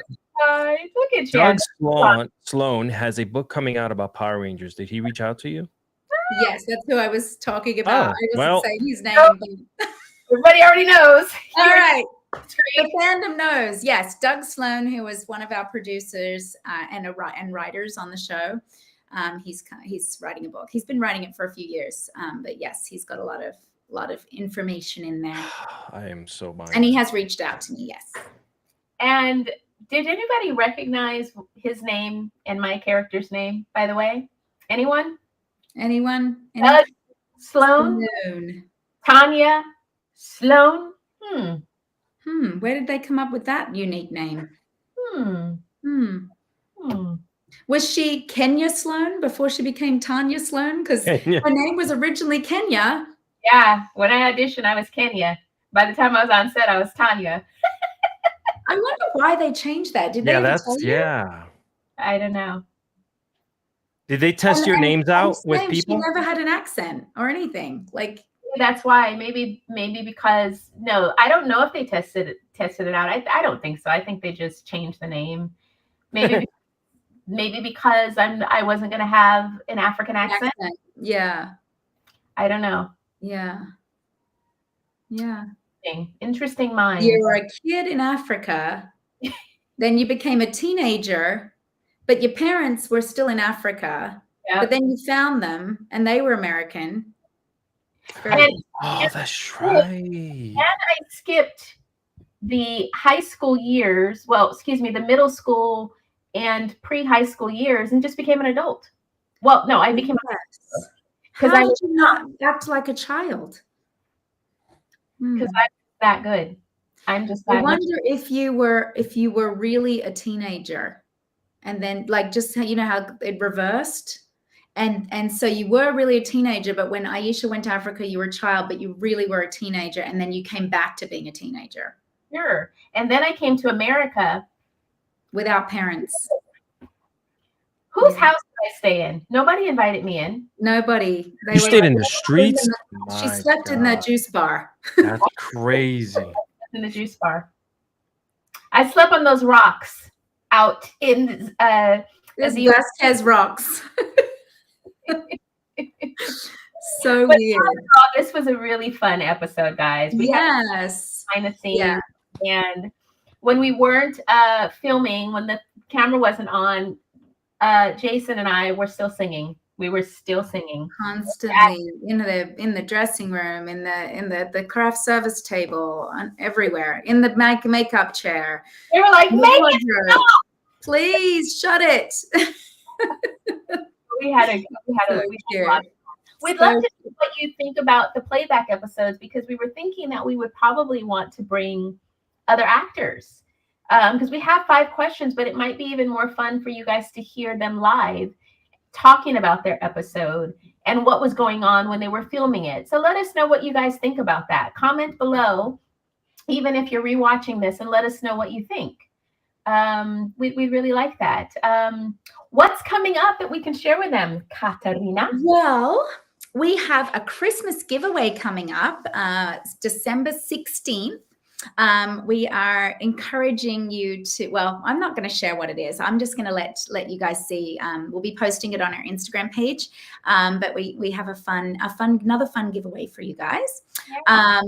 Look at Doug you. Sloan has a book coming out about Power Rangers. Did he reach out to you? Yes, that's who I was talking about. I wasn't saying his name. But... Everybody already knows. All right. The fandom knows. Yes, Doug Sloan, who was one of our producers and writers on the show. He's writing a book. He's been writing it for a few years. But yes, he's got a lot of information in there. I am so minded. And he has reached out to me, yes. And did anybody recognize his name and my character's name, by the way? Anyone? Doug Sloan? Tanya Sloan? Where did they come up with that unique name? Was she Kenya Sloan before she became Tanya Sloan? Because her name was originally Kenya. Yeah, when I auditioned, I was Kenya. By the time I was on set, I was Tanya. I wonder why they changed that. Did they? I don't know. Did they test your names out with people? She never had an accent or anything. Like that's why. Maybe because no, I don't know if they tested it out. I don't think so. I think they just changed the name. Maybe because I wasn't gonna have an African accent. Yeah. I don't know. Yeah. Interesting mind. You were a kid in Africa, then you became a teenager, but your parents were still in Africa. Yep. But then you found them and they were American. That's right. And I skipped the high school years. Well, excuse me, the middle school and pre-high school years and just became an adult. Well, no, I became How did you not act like a child? Because I'm that good. I'm just that I wonder if you were really a teenager, and then like just you know how it reversed, and so you were really a teenager, but when Aisha went to Africa, you were a child, but you really were a teenager, and then you came back to being a teenager. Sure. And then I came to America without parents. Whose house did I stay in? Nobody invited me in. Nobody. You stayed in the streets? She slept in the juice bar. That's crazy. In the juice bar. I slept on those rocks out in Vasquez rocks. So but weird. This was a really fun episode, guys. We had behind the scenes, and when we weren't filming, when the camera wasn't on, Jason and I were still singing. We were still singing constantly in the dressing room, in the craft service table, everywhere, in the makeup chair. They were like, "Make it stop! Please shut it." we had a We'd love to see what you think about the playback episodes, because we were thinking that we would probably want to bring other actors, because we have 5 questions, but it might be even more fun for you guys to hear them live talking about their episode and what was going on when they were filming it. So let us know what you guys think about that. Comment below, even if you're rewatching this, and let us know what you think. We really like that. What's coming up that we can share with them, Katarina? Well, we have a Christmas giveaway coming up, December 16th. We are encouraging you to, well, I'm not going to share what it is. I'm just going to let you guys see. We'll be posting it on our Instagram page. But we have another fun giveaway for you guys.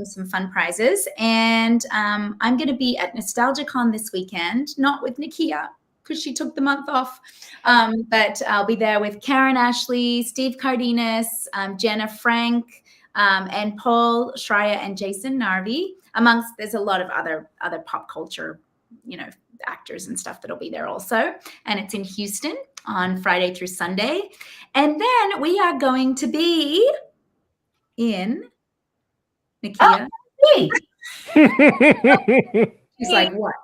Some fun prizes. And I'm going to be at NostalgiaCon this weekend, not with Nakia, because she took the month off. But I'll be there with Karen Ashley, Steve Cardenas, Jenna Frank, and Paul Schreier and Jason Narvi. There's a lot of other pop culture, actors and stuff that'll be there also. And it's in Houston on Friday through Sunday. And then we are going to be in Nakia. Oh, She's like, what?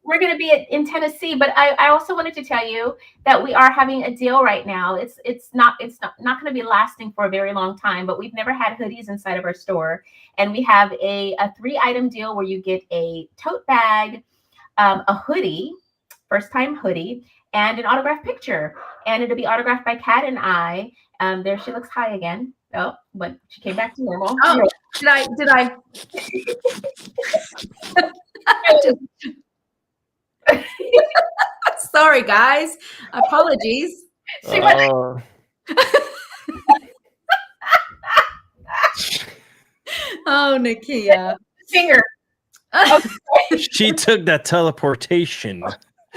We're going to be in Tennessee, but I also wanted to tell you that we are having a deal right now. It's not going to be lasting for a very long time, but we've never had hoodies inside of our store, and we have a 3-item deal where you get a tote bag, a hoodie, first-time hoodie, and an autographed picture, and it'll be autographed by Cat and I. There she looks high again. Oh, but she came back to normal. Oh, did I? Sorry, guys. Apologies. Oh, Nakia. Finger. She took that teleportation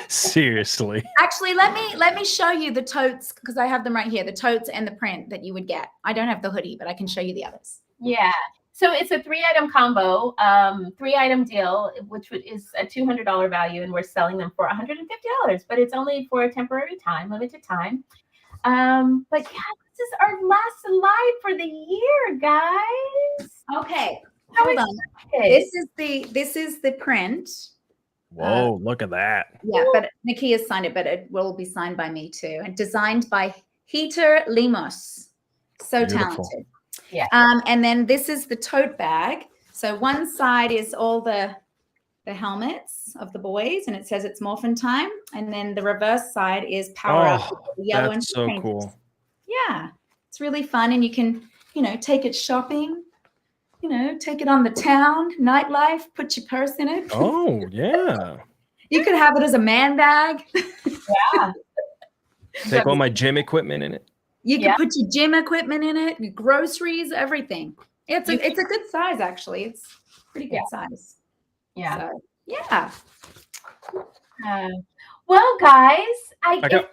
seriously. Actually, let me show you the totes, because I have them right here. The totes and the print that you would get. I don't have the hoodie, but I can show you the others. Yeah. So it's a 3-item combo, 3-item deal, which is a $200 value, and we're selling them for $150. But it's only for a temporary time, limited time. But yeah, this is our last live for the year, guys. Okay, hold on. This is the print. Whoa, look at that. Yeah, but Nakia signed it, but it will be signed by me too, and designed by Heater Limos. So talented. Yeah. And then this is the tote bag. So one side is all the helmets of the boys, and it says it's morphin time. And then the reverse side is power up. Yellow and so pink. Cool. Yeah, it's really fun, and you can, take it shopping. Take it on the town, nightlife. Put your purse in it. Oh yeah. You could have it as a man bag. Yeah. Take all my gym equipment in it. You can put your gym equipment in it, your groceries, everything. It's a good size, actually. It's pretty good size. Yeah. So, yeah. Well, guys, I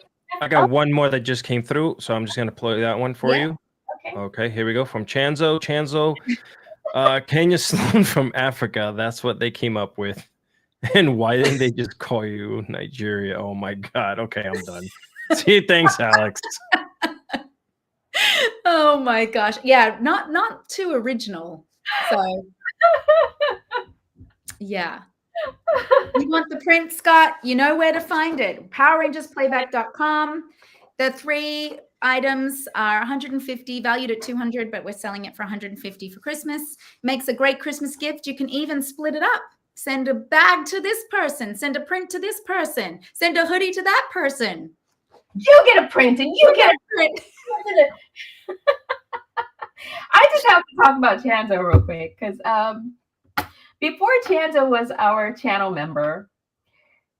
got one more that just came through, so I'm just gonna play that one for you. Okay, here we go from Chanzo. Kenya Sloan from Africa. That's what they came up with. And why didn't they just call you Nigeria? Oh my God. Okay, I'm done. See, thanks, Alex. Oh my gosh. Yeah, not too original. So yeah. You want the print, Scott? You know where to find it. PowerRangersPlayback.com. The 3 items are 150, valued at 200, but we're selling it for 150 for Christmas. Makes a great Christmas gift. You can even split it up. Send a bag to this person. Send a print to this person. Send a hoodie to that person. You get a print and you get a print. I just have to talk about Chanzo real quick because before Chanzo was our channel member,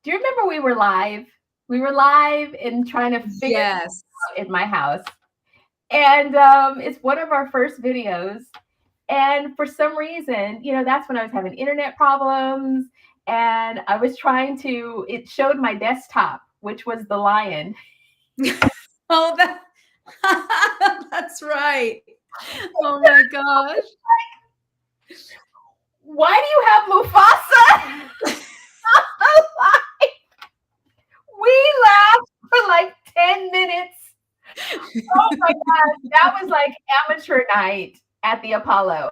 do you remember we were live? We were live and trying to figure it out at my house. And it's one of our first videos. And for some reason, you know, that's when I was having internet problems. And I was trying to, it showed my desktop, which was the lion. Oh, that's right. Oh my gosh. Why do you have Mufasa? We laughed for like 10 minutes. Oh my God. That was like amateur night at the Apollo.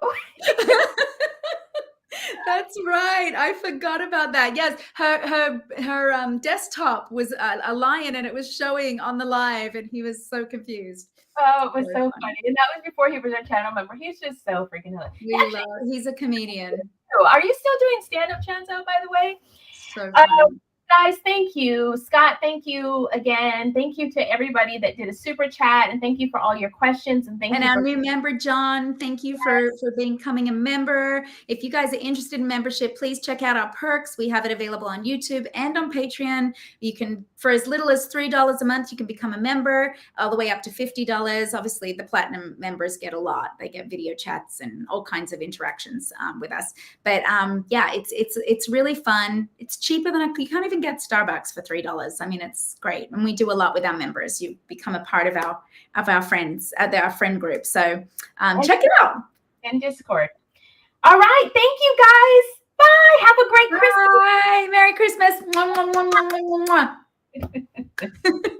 That's right. I forgot about that. Yes, her desktop was a lion, and it was showing on the live, and he was so confused. Oh, it was so funny. And that was before he was our channel member. He's just so freaking hilarious. He's a comedian. Are you still doing stand-up, Chanzo, by the way? So funny. Guys, thank you. Scott, thank you again. Thank you to everybody that did a super chat, and thank you for all your questions. And thank you. And our new member, John, thank you for becoming a member. If you guys are interested in membership, please check out our perks. We have it available on YouTube and on Patreon. You can, for as little as $3 a month, you can become a member, all the way up to $50. Obviously, the platinum members get a lot. They get video chats and all kinds of interactions with us. But yeah, it's really fun. It's cheaper than you can't even get Starbucks for $3. I mean, it's great, and we do a lot with our members. You become a part of our friends, our friend group. So check it out. And Discord. All right, thank you guys. Bye. Have a great Christmas. Bye. Merry Christmas. Mwah, mwah, mwah, mwah, mwah, mwah.